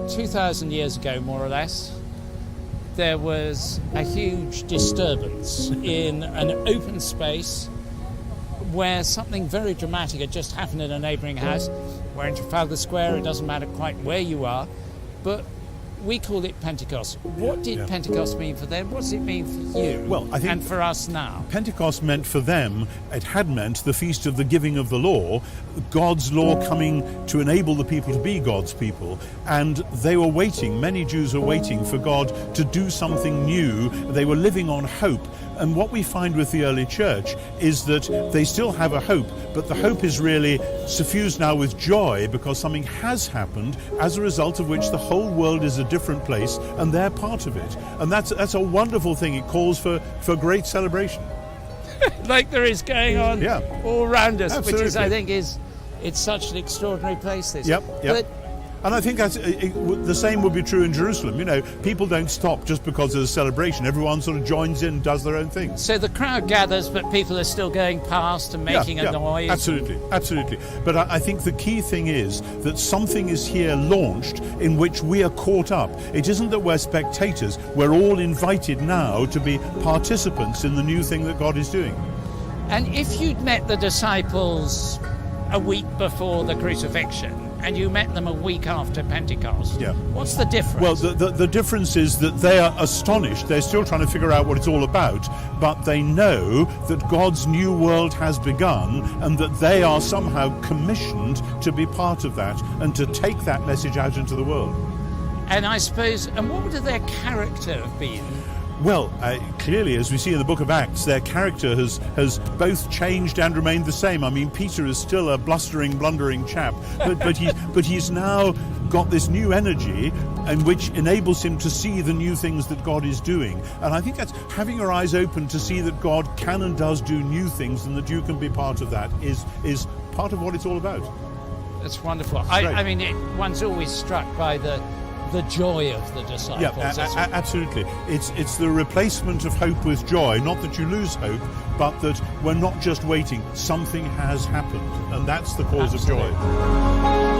2,000 years ago, more or less, there was a huge disturbance in an open space where something very dramatic had just happened in a neighbouring house. We're in Trafalgar Square, it doesn't matter quite where you are, but we call it Pentecost. What did Pentecost mean for them? What does it mean for you and for us now? Pentecost meant for them, it had meant the feast of the giving of the law, God's law coming to enable the people to be God's people. And they were waiting, many Jews were waiting for God to do something new. They were living on hope. And what we find with the early church is that they still have a hope, but the hope is really suffused now with joy because something has happened, as a result of which the whole world is a different place and they're part of it. And that's a wonderful thing. It calls for great celebration. Like there is going on all around us. Absolutely. Which is, I think, it's such an extraordinary place, this. Yep. And I think the same would be true in Jerusalem. You know, people don't stop just because there's a celebration. Everyone sort of joins in, does their own thing. So the crowd gathers, but people are still going past and making a noise. Absolutely. But I think the key thing is that something is here launched in which we are caught up. It isn't that we're spectators. We're all invited now to be participants in the new thing that God is doing. And if you'd met the disciples a week before the crucifixion, and you met them a week after Pentecost. What's the difference? Well, the difference is that they are astonished. They're still trying to figure out what it's all about, but they know that God's new world has begun and that they are somehow commissioned to be part of that and to take that message out into the world. And I suppose, and what would their character have been? Well, clearly, as we see in the book of Acts, their character has both changed and remained the same. I mean, Peter is still a blustering, blundering chap, but he's now got this new energy and which enables him to see the new things that God is doing. And I think that's having your eyes open to see that God can and does do new things and that you can be part of that is part of what it's all about. That's wonderful. I mean, one's always struck by the joy of the disciples. Absolutely. It's the replacement of hope with joy. Not that you lose hope, but that we're not just waiting. Something has happened, and that's the cause of joy.